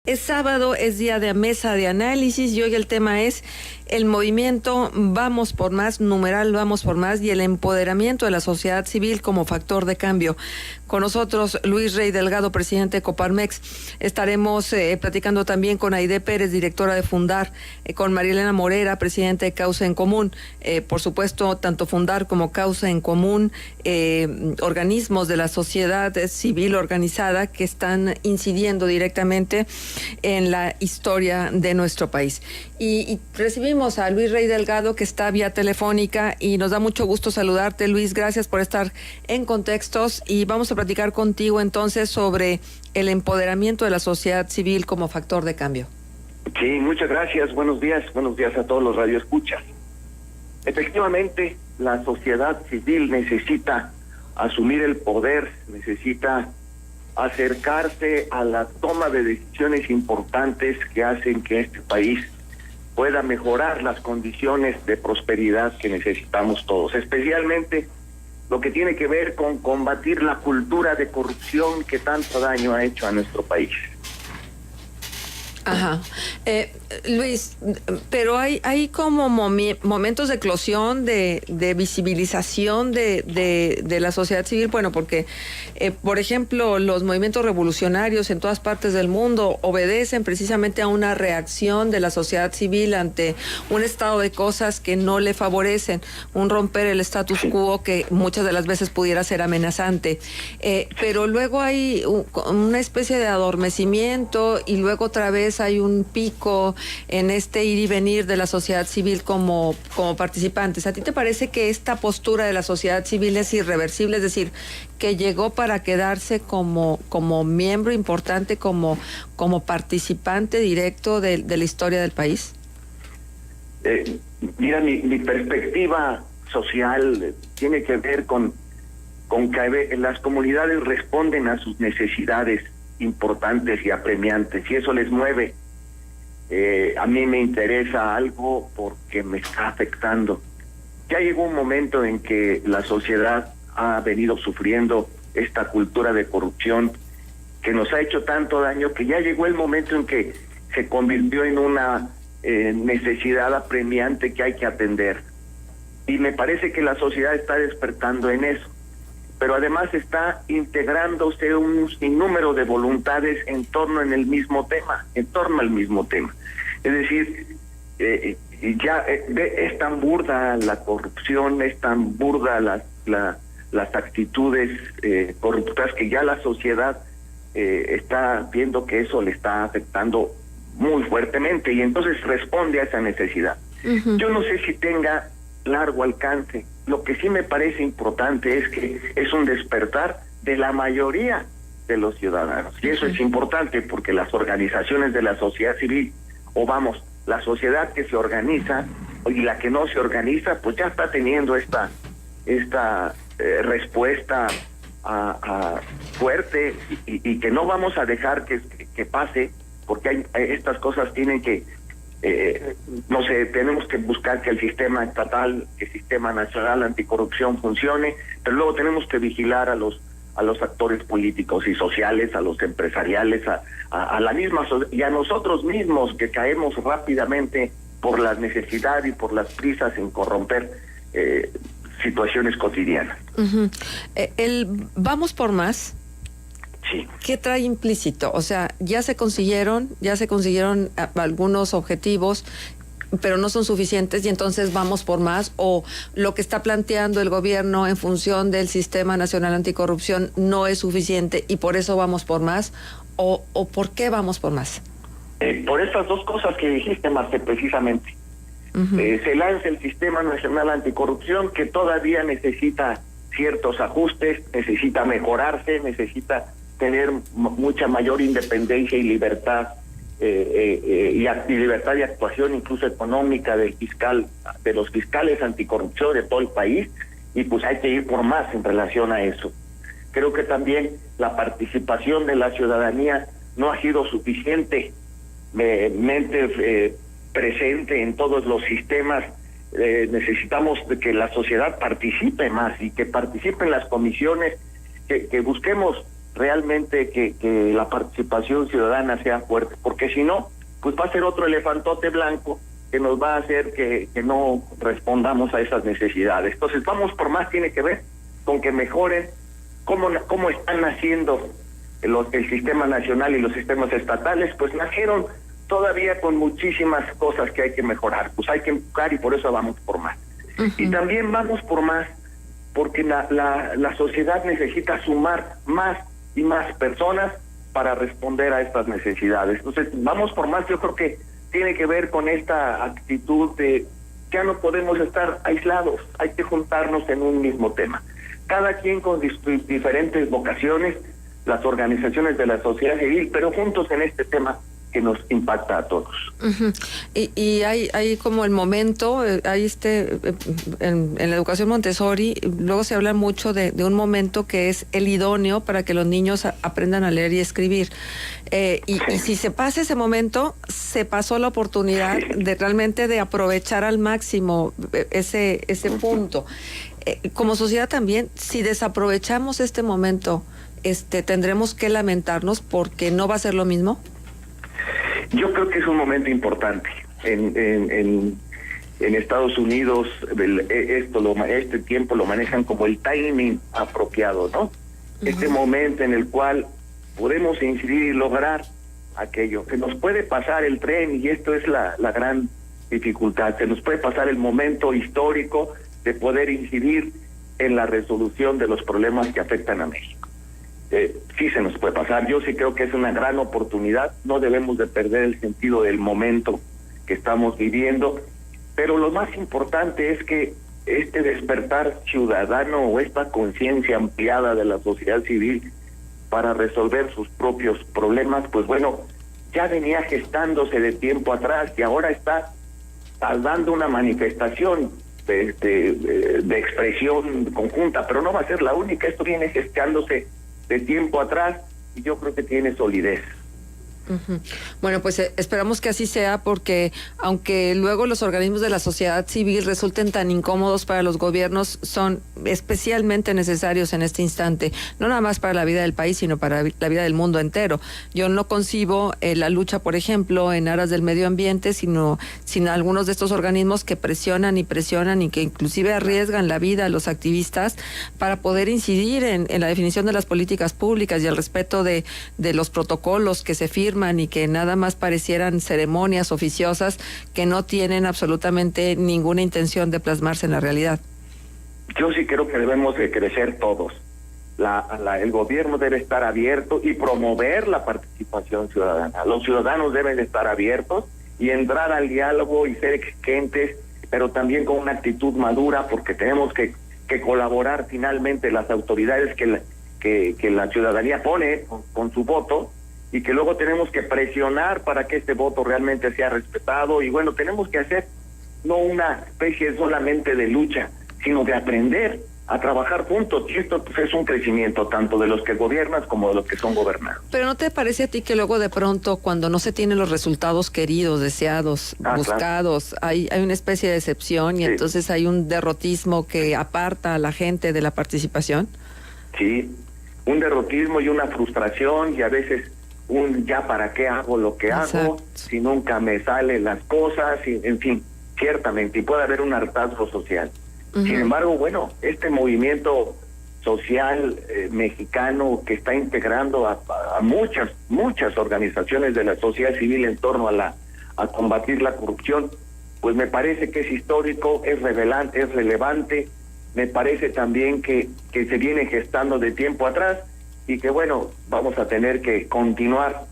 Es sábado, es día de mesa de análisis y hoy el tema es el movimiento Vamos por Más, numeral Vamos por Más, y el empoderamiento de la sociedad civil como factor de cambio. Con nosotros Luis Rey Delgado, presidente de Coparmex. Estaremos platicando también con Aide Pérez, directora de Fundar, con Marilena Morera, presidente de Causa en Común. Por supuesto, tanto Fundar como Causa en Común, organismos de la sociedad civil organizada que están incidiendo directamente en la historia de nuestro país. Y recibimos a Luis Rey Delgado, que está vía telefónica, y nos da mucho gusto saludarte, Luis. Gracias por estar en Contextos, y vamos a platicar contigo entonces sobre el empoderamiento de la sociedad civil como factor de cambio. Sí, muchas gracias. Buenos días a todos los radioescuchas. Efectivamente, la sociedad civil necesita asumir el poder, necesita acercarse a la toma de decisiones importantes que hacen que este país pueda mejorar las condiciones de prosperidad que necesitamos todos, especialmente lo que tiene que ver con combatir la cultura de corrupción que tanto daño ha hecho a nuestro país. Ajá. Luis, pero hay como momentos de eclosión, de visibilización de la sociedad civil, bueno, porque, por ejemplo, los movimientos revolucionarios en todas partes del mundo obedecen precisamente a una reacción de la sociedad civil ante un estado de cosas que no le favorecen, un romper el status quo que muchas de las veces pudiera ser amenazante. Pero luego hay una especie de adormecimiento y luego otra vez hay un pico en este ir y venir de la sociedad civil como participantes. ¿A ti te parece que esta postura de la sociedad civil es irreversible? Es decir, que llegó para quedarse como miembro importante, como participante directo de la historia del país. Mira, mi perspectiva social tiene que ver con que las comunidades responden a sus necesidades importantes y apremiantes, y eso les mueve. A mí me interesa algo porque me está afectando. Ya llegó un momento en que la sociedad ha venido sufriendo esta cultura de corrupción que nos ha hecho tanto daño, que ya llegó el momento en que se convirtió en una necesidad apremiante que hay que atender. Y me parece que la sociedad está despertando en eso, pero además está integrándose un sinnúmero de voluntades en torno al mismo tema. Es decir, es tan burda la corrupción, es tan burda las actitudes corruptas, que ya la sociedad está viendo que eso le está afectando muy fuertemente, y entonces responde a esa necesidad. Uh-huh. Yo no sé si tenga largo alcance. Lo que sí me parece importante es que es un despertar de la mayoría de los ciudadanos, y eso es importante porque las organizaciones de la sociedad civil, la sociedad que se organiza y la que no se organiza, pues ya está teniendo esta respuesta fuerte, y que no vamos a dejar que pase, porque estas cosas tienen que tenemos que buscar que el sistema estatal, que el sistema nacional anticorrupción funcione, pero luego tenemos que vigilar a los actores políticos y sociales, a los empresariales, a la misma y a nosotros mismos, que caemos rápidamente por la necesidad y por las prisas en corromper situaciones cotidianas. Uh-huh. El Vamos por Más, sí, ¿qué trae implícito? O sea, ya se consiguieron algunos objetivos, pero no son suficientes, y entonces vamos por más, o lo que está planteando el gobierno en función del Sistema Nacional Anticorrupción no es suficiente y por eso vamos por más, o ¿por qué vamos por más? Por estas dos cosas que dijiste, Marce, precisamente. Uh-huh. Se lanza el Sistema Nacional Anticorrupción, que todavía necesita ciertos ajustes, necesita mejorarse, necesita tener mucha mayor independencia y libertad, y libertad de actuación, incluso económica, del fiscal, de los fiscales anticorrupción de todo el país, y pues hay que ir por más en relación a eso. Creo que también la participación de la ciudadanía no ha sido suficientemente presente en todos los sistemas. Necesitamos de que la sociedad participe más, y que participe en las comisiones, que busquemos realmente que la participación ciudadana sea fuerte, porque si no, pues va a ser otro elefantote blanco que nos va a hacer que no respondamos a esas necesidades. Entonces, Vamos por Más tiene que ver con que mejoren cómo están naciendo el sistema nacional y los sistemas estatales. Pues nacieron todavía con muchísimas cosas que hay que mejorar, pues hay que empujar, y por eso Vamos por Más. Y también Vamos por Más porque la sociedad necesita sumar más y más personas para responder a estas necesidades. Entonces, Vamos por Más, yo creo que tiene que ver con esta actitud de ya no podemos estar aislados, hay que juntarnos en un mismo tema. Cada quien con diferentes vocaciones, las organizaciones de la sociedad civil, pero juntos en este tema que nos impacta a todos. Y hay como el momento, hay en la educación Montessori, luego se habla mucho de un momento que es el idóneo para que los niños aprendan a leer y escribir. Y si se pasa ese momento, se pasó la oportunidad de realmente de aprovechar al máximo ese punto. Como sociedad también, si desaprovechamos este momento, tendremos que lamentarnos porque no va a ser lo mismo. Yo creo que es un momento importante. En Estados Unidos este tiempo lo manejan como el timing apropiado, ¿no? Este momento en el cual podemos incidir y lograr aquello. Se nos puede pasar el tren, y esto es la gran dificultad. Se nos puede pasar el momento histórico de poder incidir en la resolución de los problemas que afectan a México. Sí se nos puede pasar. Yo sí creo que es una gran oportunidad. No debemos de perder el sentido del momento que estamos viviendo, pero lo más importante es que este despertar ciudadano o esta conciencia ampliada de la sociedad civil para resolver sus propios problemas, pues bueno, ya venía gestándose de tiempo atrás y ahora está dando una manifestación de expresión conjunta, pero no va a ser la única. Esto viene gestándose de tiempo atrás y yo creo que tiene solidez. Bueno, pues esperamos que así sea, porque aunque luego los organismos de la sociedad civil resulten tan incómodos para los gobiernos, son especialmente necesarios en este instante, no nada más para la vida del país, sino para la vida del mundo entero. Yo no concibo la lucha, por ejemplo, en aras del medio ambiente, sino algunos de estos organismos que presionan y que inclusive arriesgan la vida a los activistas para poder incidir en la definición de las políticas públicas y el respeto de los protocolos que se firman, y que nada más parecieran ceremonias oficiosas que no tienen absolutamente ninguna intención de plasmarse en la realidad. Yo sí creo que debemos de crecer todos. El gobierno debe estar abierto y promover la participación ciudadana. Los ciudadanos deben de estar abiertos y entrar al diálogo y ser exigentes, pero también con una actitud madura, porque tenemos que colaborar finalmente las autoridades que la ciudadanía pone con su voto, y que luego tenemos que presionar para que este voto realmente sea respetado. Y bueno, tenemos que hacer no una especie solamente de lucha, sino de aprender a trabajar juntos, y esto pues, es un crecimiento tanto de los que gobiernan como de los que son gobernados. Pero ¿no te parece a ti que luego de pronto, cuando no se tienen los resultados queridos, deseados, buscados, claro, hay una especie de decepción y entonces hay un derrotismo que aparta a la gente de la participación? Sí, un derrotismo y una frustración, y a veces ya para qué hago lo que hago, si nunca me salen las cosas, y, en fin, ciertamente, y puede haber un hartazgo social. Sin embargo, bueno, este movimiento social mexicano que está integrando a muchas organizaciones de la sociedad civil en torno a combatir la corrupción, pues me parece que es histórico, es relevante, me parece también que se viene gestando de tiempo atrás, y que bueno, vamos a tener que continuar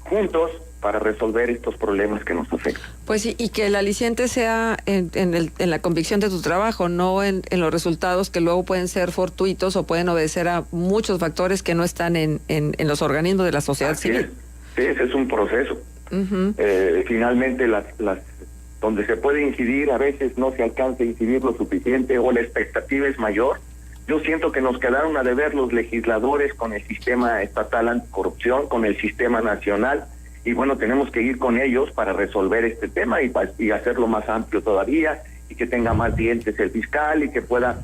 juntos para resolver estos problemas que nos afectan. Pues y que el aliciente sea en la convicción de tu trabajo, no en los resultados que luego pueden ser fortuitos o pueden obedecer a muchos factores que no están en los organismos de la sociedad civil. Sí, ese es un proceso. Finalmente, donde se puede incidir, a veces no se alcanza a incidir lo suficiente o la expectativa es mayor. Yo siento que nos quedaron a deber los legisladores con el sistema estatal anticorrupción, con el sistema nacional, y bueno, tenemos que ir con ellos para resolver este tema y hacerlo más amplio todavía, y que tenga más dientes el fiscal y que pueda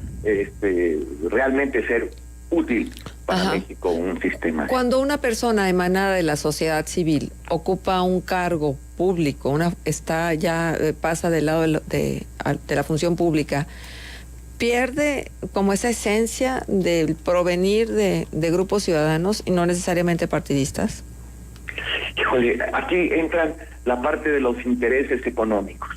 realmente ser útil para Ajá. México un sistema. Cuando una persona emanada de la sociedad civil ocupa un cargo público, está ya pasa del lado de la función pública, pierde como esa esencia del provenir de grupos ciudadanos y no necesariamente partidistas. Híjole, aquí entran la parte de los intereses económicos.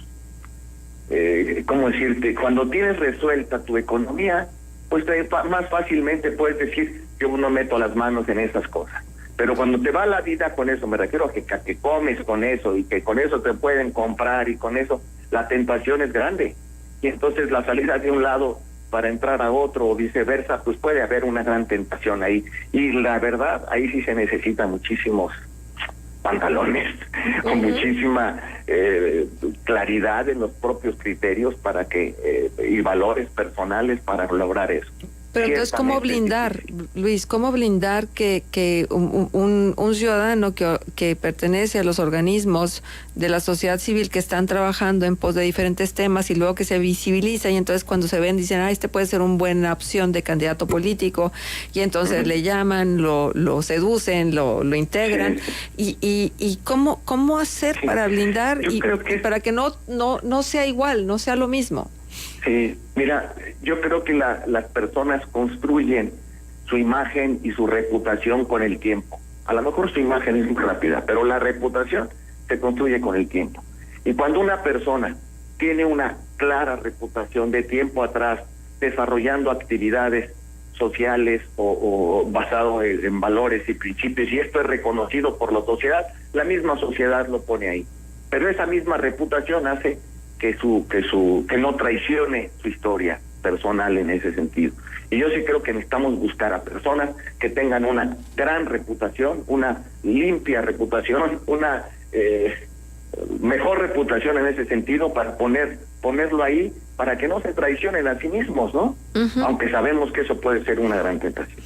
¿Cómo decirte? Cuando tienes resuelta tu economía, pues más fácilmente puedes decir que uno meto las manos en esas cosas. Pero cuando te va la vida con eso, me refiero a que comes con eso y que con eso te pueden comprar y con eso la tentación es grande. Y entonces la salida de un lado para entrar a otro o viceversa, pues puede haber una gran tentación ahí. Y la verdad, ahí sí se necesitan muchísimos pantalones, con muchísima claridad en los propios criterios para que y valores personales para lograr eso. Pero entonces, ¿cómo blindar, Luis? ¿Cómo blindar que un ciudadano que pertenece a los organismos de la sociedad civil que están trabajando en pos de diferentes temas y luego que se visibiliza y entonces cuando se ven dicen, este puede ser una buena opción de candidato político y entonces le llaman, lo seducen, lo integran y cómo hacer para blindar y para que no sea igual, no sea lo mismo? Sí, mira, yo creo que las personas construyen su imagen y su reputación con el tiempo. A lo mejor su imagen es muy rápida, pero la reputación se construye con el tiempo. Y cuando una persona tiene una clara reputación de tiempo atrás, desarrollando actividades sociales o basado en valores y principios, y esto es reconocido por la sociedad, la misma sociedad lo pone ahí. Pero esa misma reputación hace que no traicione su historia personal en ese sentido. Y yo sí creo que necesitamos buscar a personas que tengan una gran reputación, una limpia reputación, una mejor reputación en ese sentido para ponerlo ahí para que no se traicionen a sí mismos, ¿no? Aunque sabemos que eso puede ser una gran tentación.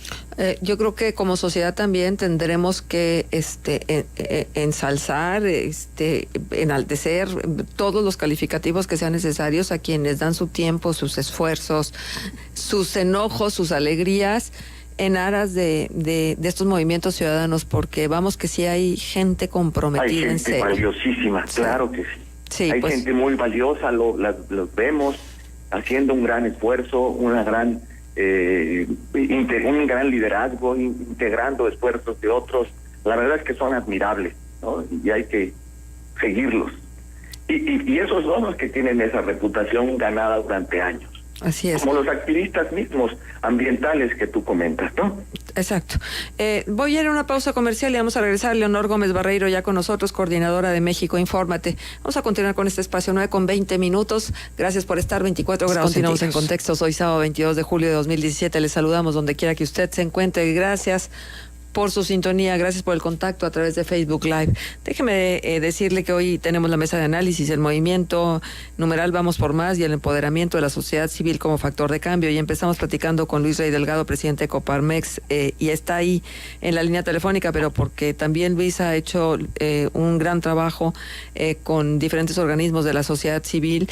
Yo creo que como sociedad también tendremos que ensalzar, enaltecer todos los calificativos que sean necesarios a quienes dan su tiempo, sus esfuerzos, sus enojos, sus alegrías en aras de estos movimientos ciudadanos, porque vamos que sí hay gente comprometida. Hay gente valiosísima, claro que sí. Sí, hay gente muy valiosa, los vemos haciendo un gran esfuerzo, un gran liderazgo, integrando esfuerzos de otros. La verdad es que son admirables, ¿no? Y hay que seguirlos. Y esos son los que tienen esa reputación ganada durante años. Así es. Como los activistas mismos ambientales que tú comentas, ¿no? Exacto. Voy a ir a una pausa comercial y vamos a regresar. Leonor Gómez Barreiro ya con nosotros, coordinadora de México Infórmate. Vamos a continuar con este espacio 9:20. Gracias por estar 24 grados. Continuamos en Contexto. Hoy sábado 22 de julio de 2017. Les saludamos donde quiera que usted se encuentre. Gracias por su sintonía, gracias por el contacto a través de Facebook Live. Déjeme decirle que hoy tenemos la mesa de análisis, el movimiento numeral Vamos por Más y el empoderamiento de la sociedad civil como factor de cambio. Y empezamos platicando con Luis Rey Delgado, presidente de Coparmex, y está ahí en la línea telefónica, pero porque también Luis ha hecho un gran trabajo con diferentes organismos de la sociedad civil,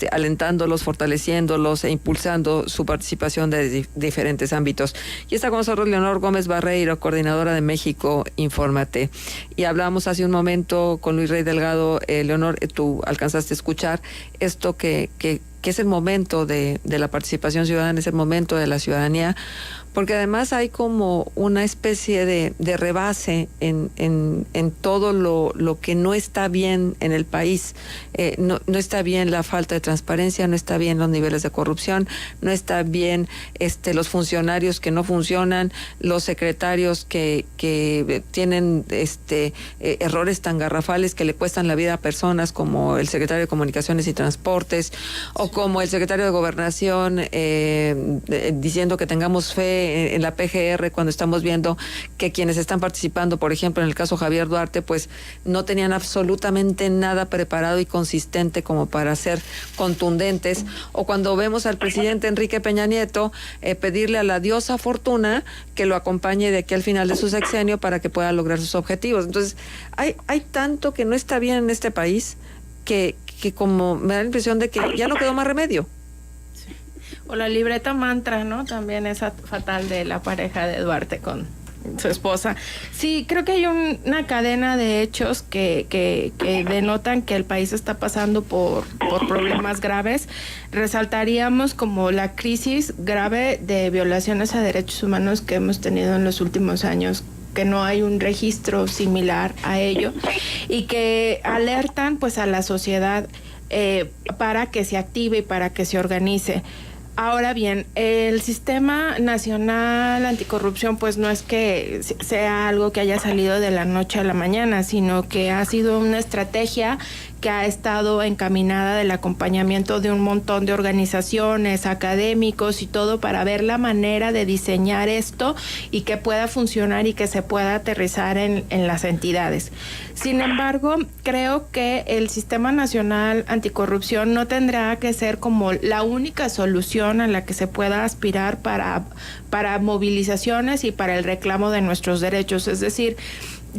alentándolos, fortaleciéndolos e impulsando su participación de diferentes ámbitos. Y está con nosotros Leonor Gómez Barreiro, coordinadora de México Infórmate. Y hablábamos hace un momento con Luis Rey Delgado. Leonor, tú alcanzaste a escuchar esto que es el momento de la participación ciudadana, es el momento de la ciudadanía, porque además hay como una especie de rebase en todo lo que no está bien en el país. No está bien la falta de transparencia, no está bien los niveles de corrupción, no está bien los funcionarios que no funcionan, los secretarios que tienen errores tan garrafales que le cuestan la vida a personas, como el secretario de Comunicaciones y Transportes, o como el secretario de Gobernación diciendo que tengamos fe en la PGR, cuando estamos viendo que quienes están participando, por ejemplo, en el caso Javier Duarte, pues no tenían absolutamente nada preparado y consistente como para ser contundentes, o cuando vemos al presidente Enrique Peña Nieto pedirle a la diosa Fortuna que lo acompañe de aquí al final de su sexenio para que pueda lograr sus objetivos. Entonces, hay tanto que no está bien en este país que como me da la impresión de que ya no quedó más remedio. O la libreta mantra, ¿no? También esa fatal de la pareja de Duarte con su esposa. Sí, creo que hay una cadena de hechos que denotan que el país está pasando por problemas graves. Resaltaríamos como la crisis grave de violaciones a derechos humanos que hemos tenido en los últimos años, que no hay un registro similar a ello, y que alertan pues a la sociedad para que se active y para que se organice. Ahora bien, el Sistema Nacional Anticorrupción pues no es que sea algo que haya salido de la noche a la mañana, sino que ha sido una estrategia que ha estado encaminada del acompañamiento de un montón de organizaciones, académicos y todo, para ver la manera de diseñar esto y que pueda funcionar y que se pueda aterrizar en las entidades. Sin embargo, creo que el Sistema Nacional Anticorrupción no tendrá que ser como la única solución a la que se pueda aspirar para movilizaciones y para el reclamo de nuestros derechos. Es decir,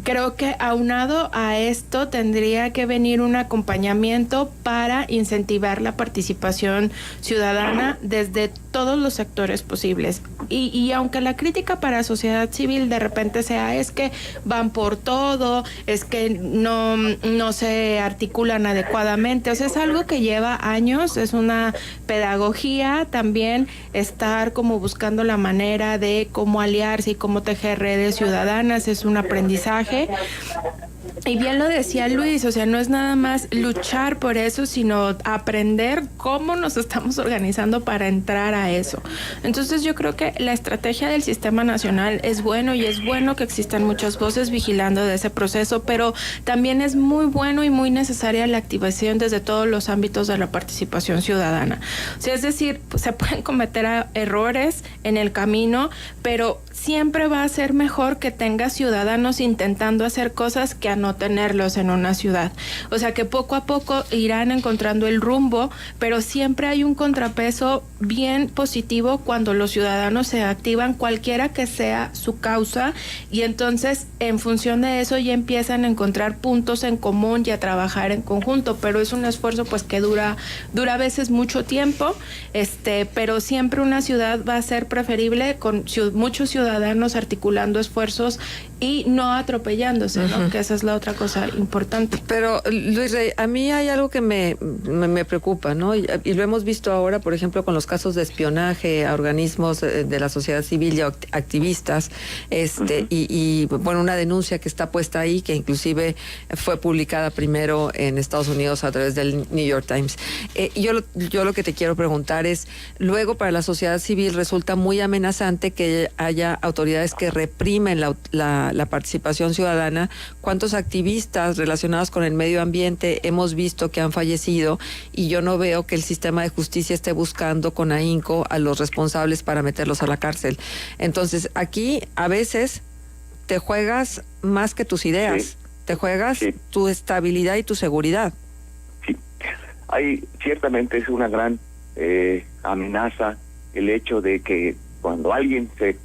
creo que aunado a esto tendría que venir un acompañamiento para incentivar la participación ciudadana desde todos los sectores posibles. Y aunque la crítica para la sociedad civil de repente sea es que van por todo, es que no se articulan adecuadamente, o sea, es algo que lleva años, es una pedagogía también estar como buscando la manera de cómo aliarse y cómo tejer redes ciudadanas, es un aprendizaje. Y bien lo decía Luis, o sea, no es nada más luchar por eso, sino aprender cómo nos estamos organizando para entrar a eso. Entonces yo creo que la estrategia del Sistema Nacional es bueno, y es bueno que existan muchas voces vigilando de ese proceso, pero también es muy bueno y muy necesaria la activación desde todos los ámbitos de la participación ciudadana. O sea, es decir, pues, se pueden cometer errores en el camino, pero siempre va a ser mejor que tenga ciudadanos intentando hacer cosas que a no tenerlos en una ciudad. O sea, que poco a poco irán encontrando el rumbo, pero siempre hay un contrapeso bien positivo cuando los ciudadanos se activan, cualquiera que sea su causa, y entonces en función de eso ya empiezan a encontrar puntos en común y a trabajar en conjunto, pero es un esfuerzo pues que dura a veces mucho tiempo, pero siempre una ciudad va a ser preferible con muchos ciudadanos articulando esfuerzos y no atropellándose, ¿no? Que esa es la otra cosa importante. Pero, Luis Rey, a mí hay algo que me preocupa, ¿no? Y lo hemos visto ahora, por ejemplo, con los casos de espionaje a organismos de la sociedad civil y activistas, y bueno, una denuncia que está puesta ahí, que inclusive fue publicada primero en Estados Unidos a través del New York Times. Yo lo que te quiero preguntar es, luego para la sociedad civil resulta muy amenazante que haya autoridades que reprimen la participación ciudadana. ¿Cuántos activistas relacionados con el medio ambiente hemos visto que han fallecido? Y yo no veo que el sistema de justicia esté buscando con ahínco a los responsables para meterlos a la cárcel. Entonces, aquí a veces te juegas más que tus ideas, te juegas tu estabilidad y tu seguridad. Sí, ciertamente es una gran amenaza el hecho de que cuando alguien se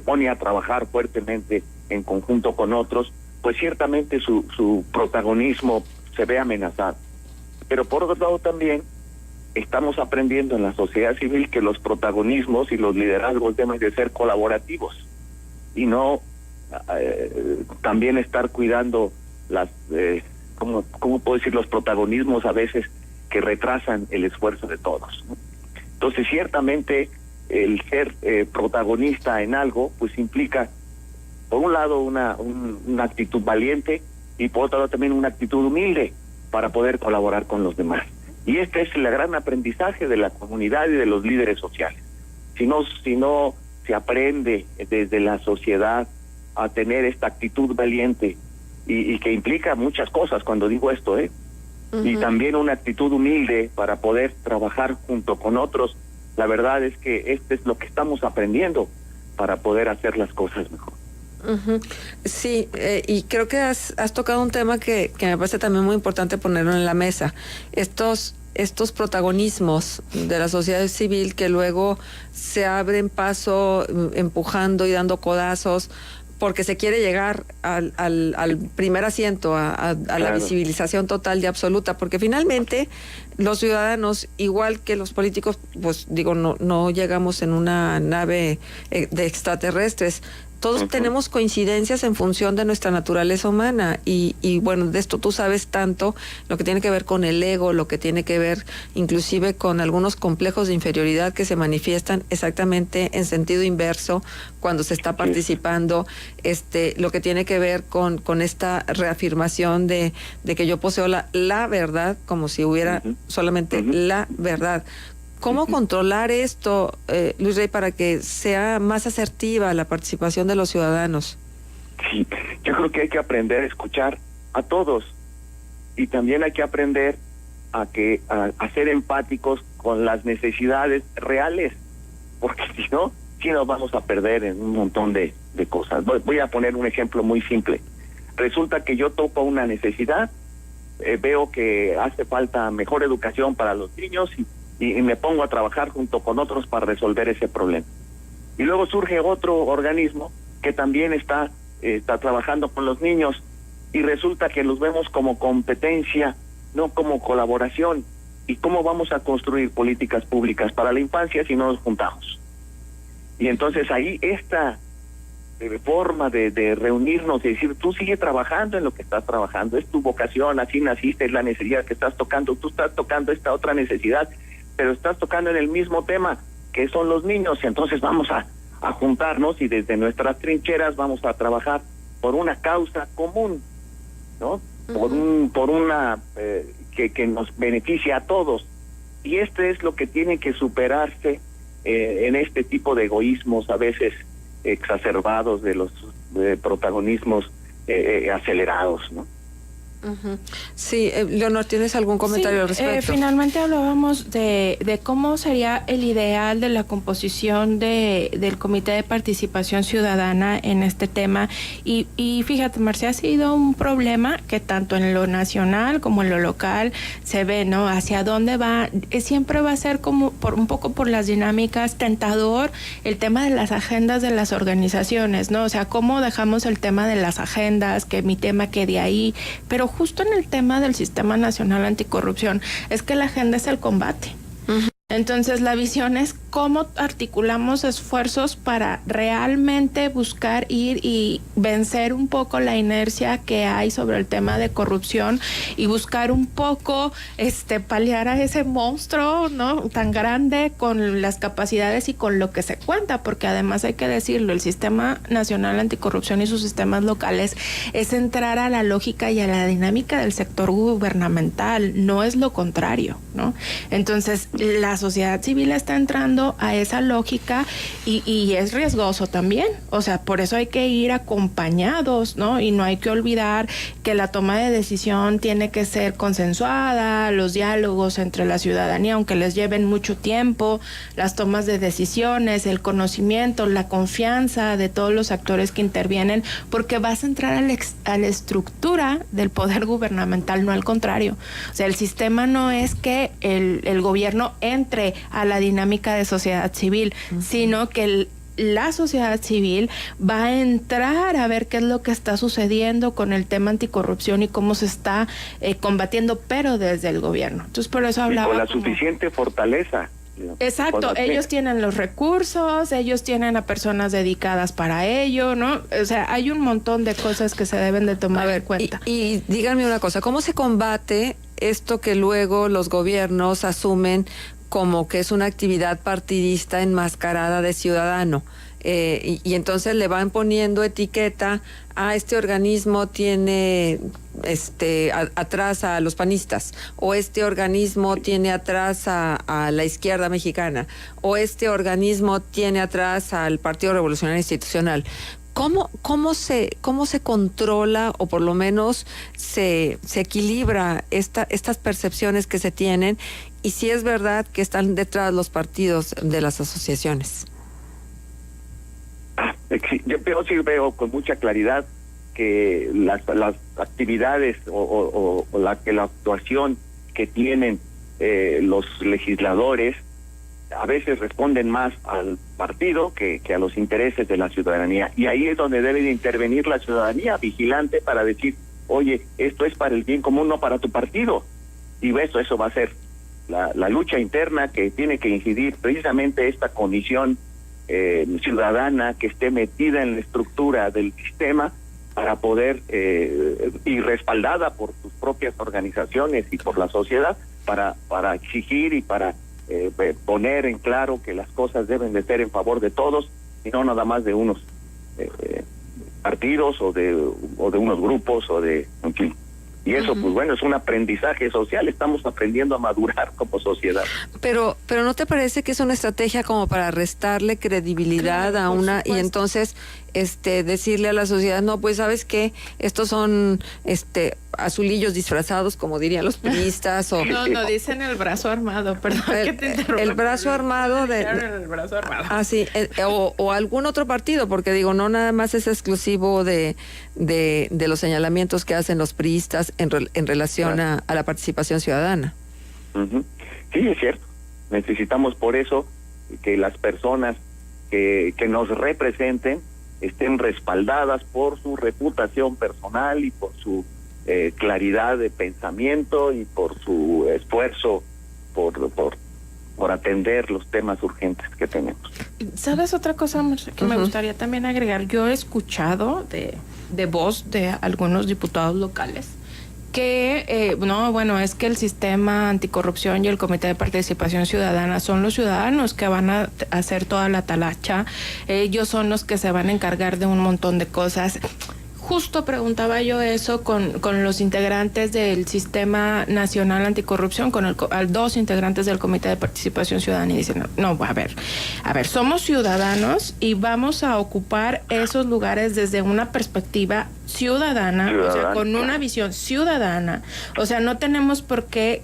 pone a trabajar fuertemente en conjunto con otros, pues ciertamente su protagonismo se ve amenazado. Pero por otro lado también estamos aprendiendo en la sociedad civil que los protagonismos y los liderazgos deben de ser colaborativos y no también estar cuidando ¿cómo puedo decir? Los protagonismos a veces que retrasan el esfuerzo de todos, ¿no? Entonces ciertamente el ser protagonista en algo pues implica por un lado una actitud valiente y por otro lado también una actitud humilde para poder colaborar con los demás. Y este es el gran aprendizaje de la comunidad y de los líderes sociales. Si no se aprende desde la sociedad a tener esta actitud valiente y que implica muchas cosas cuando digo esto, y también una actitud humilde para poder trabajar junto con otros, la verdad es que este es lo que estamos aprendiendo para poder hacer las cosas mejor. Sí, y creo que has tocado un tema que me parece también muy importante ponerlo en la mesa. Estos protagonismos de la sociedad civil que luego se abren paso empujando y dando codazos porque se quiere llegar al primer asiento, a la visibilización total y absoluta, porque finalmente los ciudadanos, igual que los políticos, pues digo, no llegamos en una nave de extraterrestres. Todos tenemos coincidencias en función de nuestra naturaleza humana y bueno, de esto tú sabes tanto, lo que tiene que ver con el ego, lo que tiene que ver inclusive con algunos complejos de inferioridad que se manifiestan exactamente en sentido inverso cuando se está participando, lo que tiene que ver con esta reafirmación de que yo poseo la verdad, como si hubiera solamente la verdad. ¿Cómo controlar esto, Luis Rey, para que sea más asertiva la participación de los ciudadanos? Sí, yo creo que hay que aprender a escuchar a todos y también hay que aprender a ser empáticos con las necesidades reales, porque si no, sí nos vamos a perder en un montón de cosas. Voy a poner un ejemplo muy simple. Resulta que yo topo una necesidad, veo que hace falta mejor educación para los niños y me pongo a trabajar junto con otros para resolver ese problema. Y luego surge otro organismo que también está trabajando con los niños y resulta que los vemos como competencia, no como colaboración. ¿Y cómo vamos a construir políticas públicas para la infancia si no nos juntamos? Y entonces ahí esta forma de reunirnos y decir, tú sigue trabajando en lo que estás trabajando, es tu vocación, así naciste, es la necesidad que estás tocando, tú estás tocando esta otra necesidad, pero estás tocando en el mismo tema, que son los niños, y entonces vamos a juntarnos y desde nuestras trincheras vamos a trabajar por una causa común, ¿no? Por una que nos beneficie a todos. Y es lo que tiene que superarse en este tipo de egoísmos a veces exacerbados de los protagonismos acelerados, ¿no? Sí, Leonor, ¿tienes algún comentario al respecto? Finalmente hablábamos de cómo sería el ideal de la composición del Comité de Participación Ciudadana en este tema y fíjate, Marcia, ha sido un problema que tanto en lo nacional como en lo local se ve, ¿no? Hacia dónde va, siempre va a ser como un poco por las dinámicas tentador el tema de las agendas de las organizaciones, ¿no? O sea, cómo dejamos el tema de las agendas, que mi tema quede ahí, pero justo en el tema del Sistema Nacional Anticorrupción es que la agenda es el combate. Entonces la visión es cómo articulamos esfuerzos para realmente buscar ir y vencer un poco la inercia que hay sobre el tema de corrupción y buscar un poco paliar a ese monstruo, ¿no?, tan grande con las capacidades y con lo que se cuenta, porque además hay que decirlo, el Sistema Nacional Anticorrupción y sus sistemas locales es entrar a la lógica y a la dinámica del sector gubernamental, no es lo contrario, ¿no? Entonces la sociedad civil está entrando a esa lógica y es riesgoso también, o sea, por eso hay que ir acompañados, ¿no? Y no hay que olvidar que la toma de decisión tiene que ser consensuada, los diálogos entre la ciudadanía, aunque les lleven mucho tiempo, las tomas de decisiones, el conocimiento, la confianza de todos los actores que intervienen, porque vas a entrar a la estructura del poder gubernamental, no al contrario. O sea, el sistema no es que el gobierno entre a la dinámica de sociedad civil, sino que la sociedad civil va a entrar a ver qué es lo que está sucediendo con el tema anticorrupción y cómo se está combatiendo, pero desde el gobierno. Entonces, por eso hablaba... Y con la suficiente fortaleza. Exacto, ellos tienen los recursos, ellos tienen a personas dedicadas para ello, ¿no? O sea, hay un montón de cosas que se deben de tomar en cuenta. Y díganme una cosa, ¿cómo se combate esto que luego los gobiernos asumen como que es una actividad partidista enmascarada de ciudadano? Y entonces le van poniendo etiqueta a este organismo tiene atrás a los panistas, o este organismo tiene atrás a la izquierda mexicana, o este organismo tiene atrás al Partido Revolucionario Institucional. ¿Cómo se controla o por lo menos se equilibra estas percepciones que se tienen, y si es verdad que están detrás los partidos de las asociaciones? Yo sí veo con mucha claridad que las actividades o la actuación que tienen los legisladores a veces responden más al partido que a los intereses de la ciudadanía. Y ahí es donde debe de intervenir la ciudadanía vigilante para decir, oye, esto es para el bien común, no para tu partido. Y eso va a ser la lucha interna que tiene que incidir precisamente esta comisión ciudadana que esté metida en la estructura del sistema para poder, y respaldada por sus propias organizaciones y por la sociedad, para exigir y para poner en claro que las cosas deben de ser en favor de todos y no nada más de unos partidos o de unos grupos en fin. Y eso, pues bueno, es un aprendizaje social, estamos aprendiendo a madurar como sociedad. Pero ¿no te parece que es una estrategia como para restarle credibilidad a una y entonces decirle a la sociedad, no, pues sabes qué, estos son azulillos disfrazados, como dirían los priistas o no dicen el brazo armado, perdón que te interrumpa. El brazo armado el brazo armado. Ah, sí, o algún otro partido, porque digo, no nada más es exclusivo de los señalamientos que hacen los priistas en relación a la participación ciudadana. Uh-huh. Sí, es cierto. Necesitamos por eso que las personas que nos representen estén respaldadas por su reputación personal y por su claridad de pensamiento y por su esfuerzo por atender los temas urgentes que tenemos. ¿Sabes otra cosa que me gustaría también agregar? Yo he escuchado de voz de algunos diputados locales que, es que el sistema anticorrupción y el Comité de Participación Ciudadana son los ciudadanos que van a hacer toda la talacha, ellos son los que se van a encargar de un montón de cosas. Justo preguntaba yo eso con los integrantes del Sistema Nacional Anticorrupción, con dos integrantes del Comité de Participación Ciudadana, y dicen, no, a ver, somos ciudadanos y vamos a ocupar esos lugares desde una perspectiva ciudadana, o sea, con una visión ciudadana. O sea, no tenemos por qué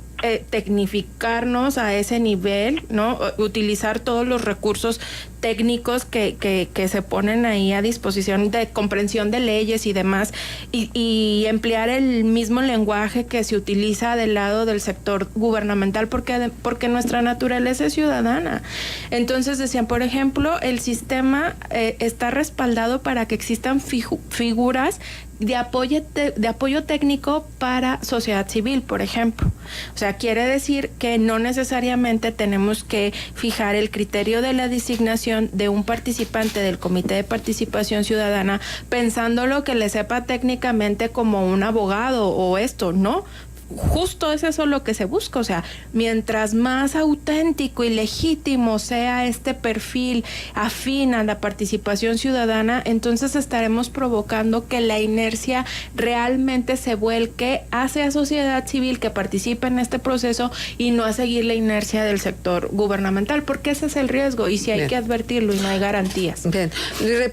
tecnificarnos a ese nivel, ¿no? Utilizar todos los recursos técnicos que se ponen ahí a disposición de comprensión de leyes y demás, y emplear el mismo lenguaje que se utiliza del lado del sector gubernamental, porque nuestra naturaleza es ciudadana. Entonces decían, por ejemplo, el sistema está respaldado para que existan figuras de apoyo técnico para sociedad civil, por ejemplo. O sea, quiere decir que no necesariamente tenemos que fijar el criterio de la designación de un participante del Comité de Participación Ciudadana pensándolo que le sepa técnicamente como un abogado o esto, ¿no? Justo es eso lo que se busca, o sea, mientras más auténtico y legítimo sea este perfil afín a la participación ciudadana, entonces estaremos provocando que la inercia realmente se vuelque hacia sociedad civil que participe en este proceso y no a seguir la inercia del sector gubernamental, porque ese es el riesgo y si hay que advertirlo y no hay garantías. Bien,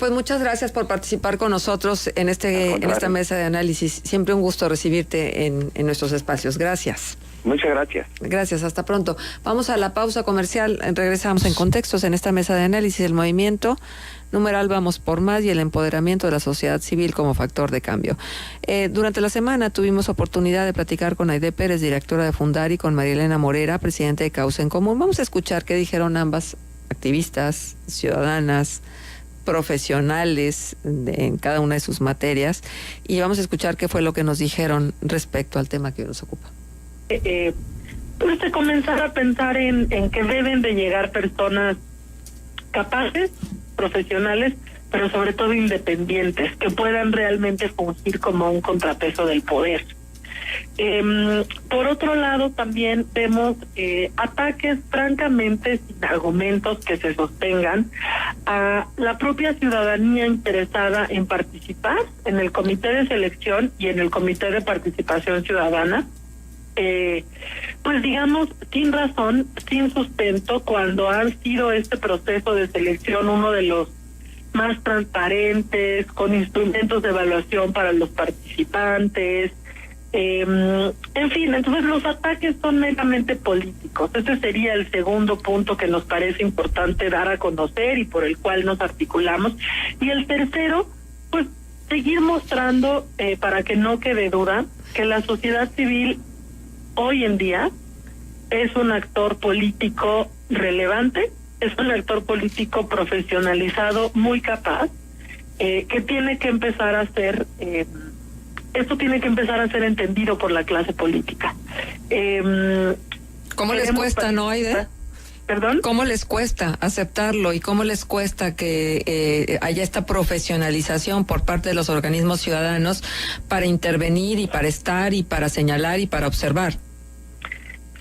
pues muchas gracias por participar con nosotros en esta mesa de análisis. Siempre un gusto recibirte en nuestros espacios. Gracias. Muchas gracias. Gracias, hasta pronto. Vamos a la pausa comercial, regresamos en Contextos en esta mesa de análisis del movimiento. Numeral Vamos por Más y el empoderamiento de la sociedad civil como factor de cambio. Durante la semana tuvimos oportunidad de platicar con Aide Pérez, directora de Fundari, con María Elena Morera, presidente de Causa en Común. Vamos a escuchar qué dijeron ambas activistas, ciudadanas, profesionales en cada una de sus materias, y vamos a escuchar qué fue lo que nos dijeron respecto al tema que hoy nos ocupa. Pues comenzar a pensar en que deben de llegar personas capaces, profesionales, pero sobre todo independientes, que puedan realmente fungir como un contrapeso del poder. Por otro lado, también vemos ataques francamente sin argumentos que se sostengan a la propia ciudadanía interesada en participar en el comité de selección y en el comité de participación ciudadana, pues digamos sin razón, sin sustento, cuando han sido este proceso de selección uno de los más transparentes, con instrumentos de evaluación para los participantes. En fin, entonces los ataques son meramente políticos. Ese sería el segundo punto que nos parece importante dar a conocer y por el cual nos articulamos. Y el tercero, pues seguir mostrando, para que no quede duda, que la sociedad civil hoy en día es un actor político relevante, es un actor político profesionalizado, muy capaz, que tiene que empezar a ser, esto tiene que empezar a ser entendido por la clase política. ¿Cómo les cuesta, no, Aide? ¿Perdón? ¿Cómo les cuesta aceptarlo y cómo les cuesta que haya esta profesionalización por parte de los organismos ciudadanos para intervenir y para estar y para señalar y para observar?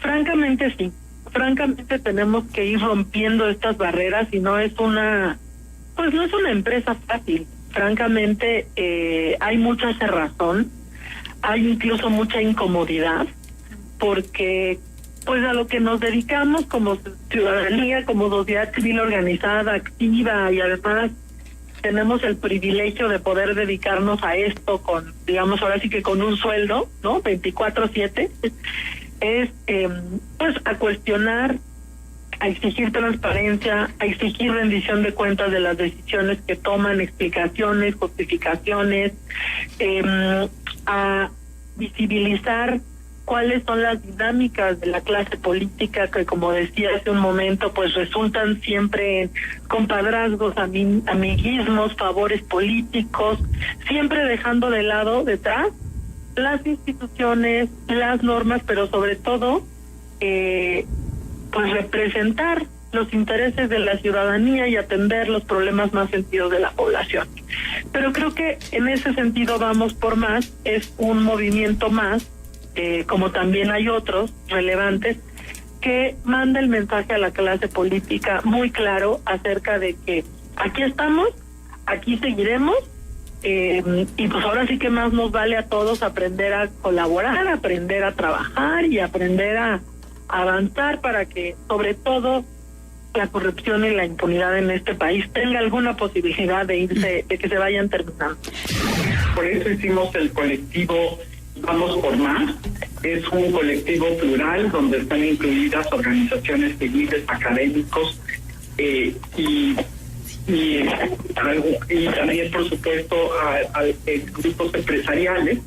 Francamente sí. Francamente tenemos que ir rompiendo estas barreras y no es una empresa fácil. Francamente hay mucha cerrazón, hay incluso mucha incomodidad, porque pues a lo que nos dedicamos como ciudadanía, como sociedad civil organizada, activa, y además tenemos el privilegio de poder dedicarnos a esto con, digamos, ahora sí que con un sueldo, ¿no? 24/7, es pues a cuestionar, a exigir transparencia, a exigir rendición de cuentas de las decisiones que toman, explicaciones, justificaciones, a visibilizar cuáles son las dinámicas de la clase política que, como decía hace un momento, pues resultan siempre en compadrazgos, amiguismos, favores políticos, siempre dejando de lado, detrás, las instituciones, las normas, pero sobre todo pues representar los intereses de la ciudadanía y atender los problemas más sentidos de la población. Pero creo que en ese sentido vamos por más, es un movimiento más, como también hay otros relevantes, que manda el mensaje a la clase política muy claro acerca de que aquí estamos, aquí seguiremos, y pues ahora sí que más nos vale a todos aprender a colaborar, aprender a trabajar y aprender a avanzar para que sobre todo la corrupción y la impunidad en este país tenga alguna posibilidad de irse, de que se vayan terminando. Por eso hicimos el colectivo Vamos por Más. Es un colectivo plural donde están incluidas organizaciones civiles, académicos y también, por supuesto, a grupos empresariales.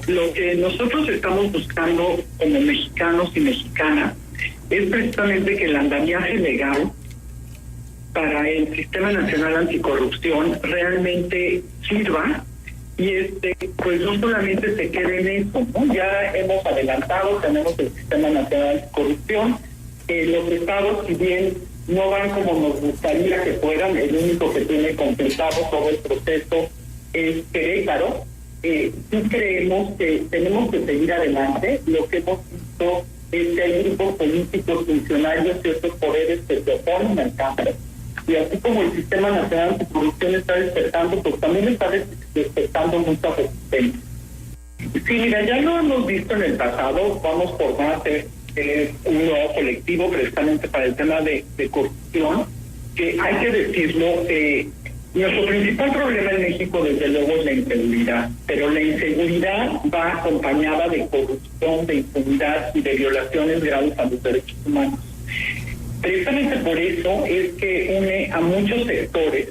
Lo que nosotros estamos buscando como mexicanos y mexicanas es precisamente que el andamiaje legal para el Sistema Nacional Anticorrupción realmente sirva y pues no solamente se quede en eso, ¿no? Ya hemos adelantado, tenemos el Sistema Nacional Anticorrupción, los estados, si bien no van como nos gustaría que fueran, el único que tiene completado todo el proceso es Querétaro. Sí creemos que tenemos que seguir adelante. Lo que hemos visto es que hay grupos políticos, funcionarios y otros poderes que se oponen al cambio. Y así como el Sistema Nacional Anticorrupción está despertando, pues también está despertando mucha resistencia. Sí, mira, ya lo hemos visto en el pasado. Vamos por Más un nuevo colectivo precisamente para el tema de corrupción, que hay que decirlo, nuestro principal problema en México desde luego es la inseguridad, pero la inseguridad va acompañada de corrupción, de impunidad y de violaciones graves a los derechos humanos. Precisamente por eso es que une a muchos sectores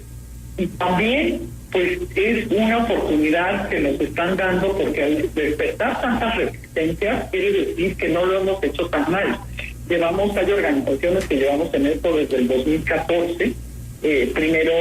y también pues es una oportunidad que nos están dando, porque al despertar tantas resistencias quiere decir que no lo hemos hecho tan mal. Hay organizaciones que llevamos en esto desde el 2014, primero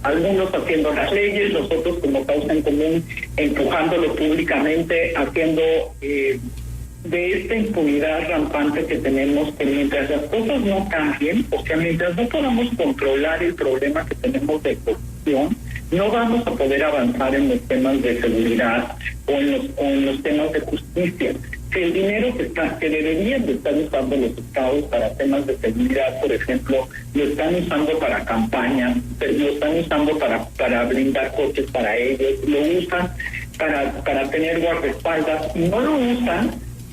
algunos haciendo las leyes, nosotros como Causa en Común empujándolo públicamente, haciendo de esta impunidad rampante que tenemos, que mientras las cosas no cambien, o sea, mientras no podamos controlar el problema que tenemos de corrupción, no vamos a poder avanzar en los temas de seguridad o en los temas de justicia. Que el dinero que deberían de estar usando los estados para temas de seguridad, por ejemplo, lo están usando para campañas, lo están usando para brindar coches para ellos, lo usan para tener guardaespaldas y no lo usan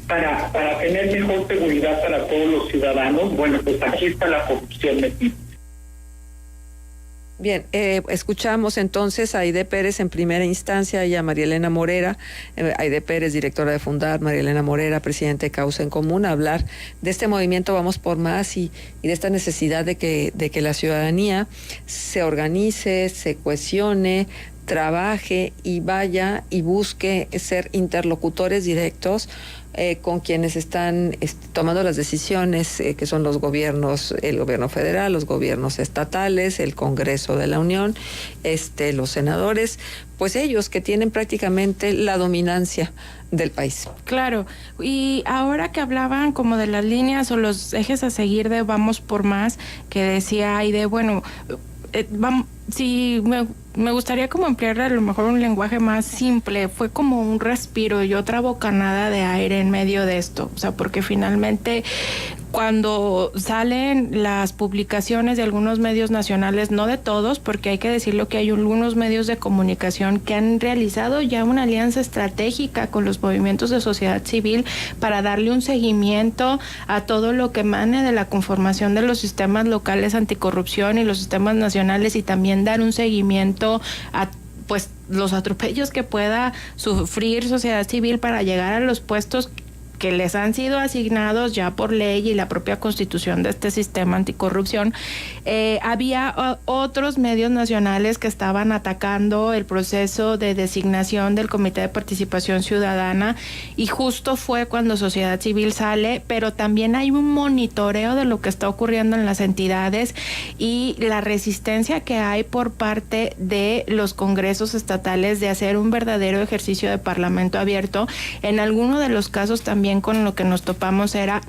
para tener mejor seguridad para todos los ciudadanos. Bueno, pues aquí está la corrupción metida. Bien, escuchamos entonces a Aide Pérez en primera instancia y a María Elena Morera, Aide Pérez, directora de Fundar, María Elena Morera, presidente de Causa en Común, a hablar de este movimiento Vamos por Más y de esta necesidad de que la ciudadanía se organice, se cohesione trabaje y vaya y busque ser interlocutores directos con quienes están tomando las decisiones, que son los gobiernos, el gobierno federal, los gobiernos estatales, el Congreso de la Unión, los senadores, pues ellos que tienen prácticamente la dominancia del país. Claro, y ahora que hablaban como de las líneas o los ejes a seguir de Vamos por Más, que decía Aide, bueno, sí, me gustaría como emplear a lo mejor un lenguaje más simple. Fue como un respiro y otra bocanada de aire en medio de esto. O sea, porque finalmente cuando salen las publicaciones de algunos medios nacionales, no de todos, porque hay que decirlo que hay algunos medios de comunicación que han realizado ya una alianza estratégica con los movimientos de sociedad civil para darle un seguimiento a todo lo que emane de la conformación de los sistemas locales anticorrupción y los sistemas nacionales, y también dar un seguimiento a pues los atropellos que pueda sufrir sociedad civil para llegar a los puestos que les han sido asignados ya por ley y la propia constitución de este sistema anticorrupción. Había otros medios nacionales que estaban atacando el proceso de designación del Comité de Participación Ciudadana, y justo fue cuando sociedad civil sale, pero también hay un monitoreo de lo que está ocurriendo en las entidades y la resistencia que hay por parte de los congresos estatales de hacer un verdadero ejercicio de parlamento abierto. En alguno de los casos también con lo que nos topamos era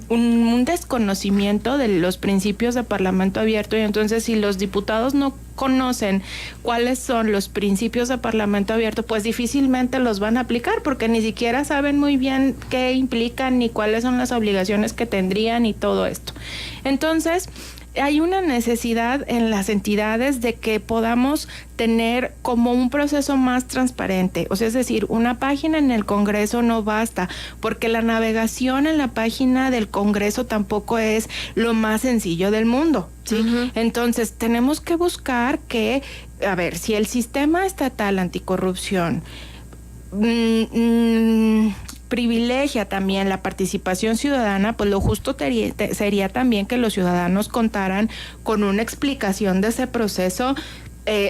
un desconocimiento de los principios de parlamento abierto, y entonces si los diputados no conocen cuáles son los principios de parlamento abierto, pues difícilmente los van a aplicar, porque ni siquiera saben muy bien qué implican ni cuáles son las obligaciones que tendrían y todo esto. Entonces, hay una necesidad en las entidades de que podamos tener como un proceso más transparente. O sea, es decir, una página en el Congreso no basta, porque la navegación en la página del Congreso tampoco es lo más sencillo del mundo, ¿sí? Uh-huh. Entonces, tenemos que buscar que, a ver, si el sistema estatal anticorrupción privilegia también la participación ciudadana, pues lo justo sería también que los ciudadanos contaran con una explicación de ese proceso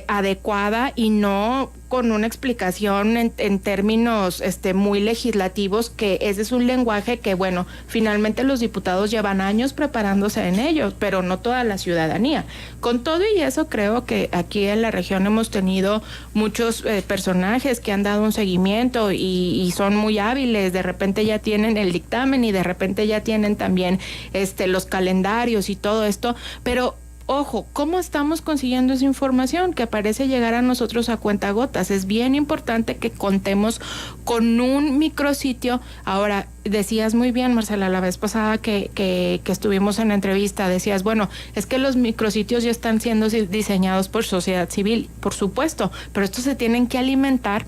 adecuada, y no con una explicación en términos muy legislativos, que ese es un lenguaje que, bueno, finalmente los diputados llevan años preparándose en ello, pero no toda la ciudadanía. Con todo y eso, creo que aquí en la región hemos tenido muchos personajes que han dado un seguimiento y son muy hábiles. De repente ya tienen el dictamen y de repente ya tienen también los calendarios y todo esto, pero ojo, ¿cómo estamos consiguiendo esa información que parece llegar a nosotros a cuentagotas? Es bien importante que contemos con un micrositio. Ahora, decías muy bien, Marcela, la vez pasada que estuvimos en la entrevista, decías, bueno, es que los micrositios ya están siendo diseñados por sociedad civil, por supuesto, pero estos se tienen que alimentar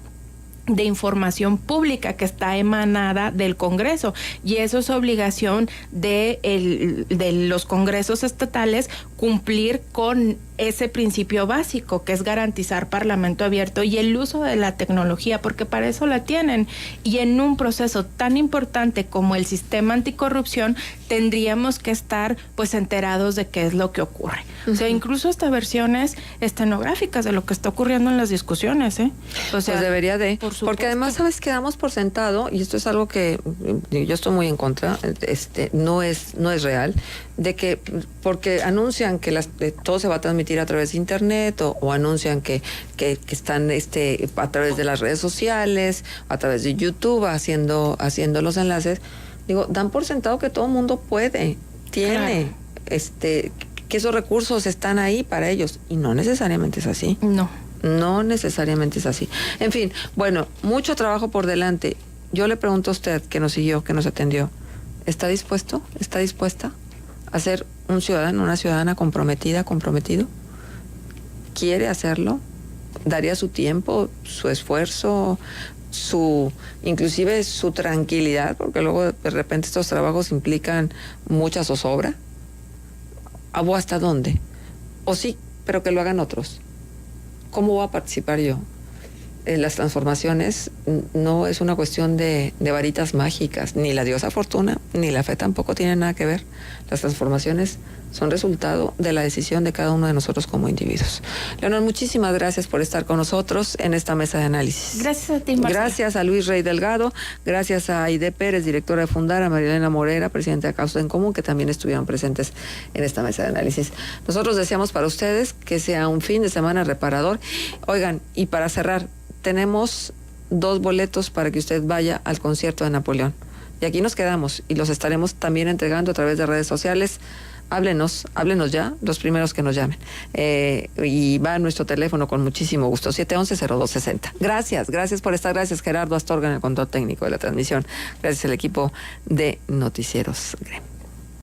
de información pública que está emanada del Congreso, y eso es obligación de los congresos estatales cumplir con ese principio básico, que es garantizar parlamento abierto y el uso de la tecnología, porque para eso la tienen. Y en un proceso tan importante como el sistema anticorrupción tendríamos que estar pues enterados de qué es lo que ocurre. Uh-huh. O sea, incluso hasta versiones estenográficas de lo que está ocurriendo en las discusiones, O sea, pues debería de, porque además, ¿sabes? Quedamos por sentado, y esto es algo que yo estoy muy en contra, no es real, de que porque anuncian que todo se va a transmitir a través de internet, o anuncian que están a través de las redes sociales, a través de YouTube haciendo los enlaces. Digo, dan por sentado que todo el mundo tiene, que esos recursos están ahí para ellos, y no necesariamente es así. No necesariamente es así. En fin, bueno, mucho trabajo por delante. Yo le pregunto a usted, que nos siguió, que nos atendió, ¿está dispuesto? ¿Está dispuesta a ser un ciudadano, una ciudadana comprometido? ¿Quiere hacerlo? ¿Daría su tiempo, su esfuerzo, inclusive su tranquilidad? Porque luego de repente estos trabajos implican mucha zozobra. ¿O hasta dónde? O sí, pero que lo hagan otros. ¿Cómo voy a participar yo? las transformaciones no es una cuestión de varitas mágicas, ni la diosa fortuna, ni la fe tampoco tienen nada que ver. Las transformaciones son resultado de la decisión de cada uno de nosotros como individuos. Leonor, muchísimas gracias por estar con nosotros en esta mesa de análisis. Gracias a ti, Marcia. Gracias a Luis Rey Delgado, gracias a Aide Pérez, directora de Fundar, a Marilena Morera, presidenta de Causa en Común, que también estuvieron presentes en esta mesa de análisis. Nosotros deseamos para ustedes que sea un fin de semana reparador. Oigan, y para cerrar, tenemos 2 boletos para que usted vaya al concierto de Napoleón. Y aquí nos quedamos y los estaremos también entregando a través de redes sociales. Háblenos ya, los primeros que nos llamen. Y va a nuestro teléfono con muchísimo gusto, 711-0260. Gracias por estar. Gracias Gerardo Astorga en el control técnico de la transmisión. Gracias al equipo de Noticieros Gremio.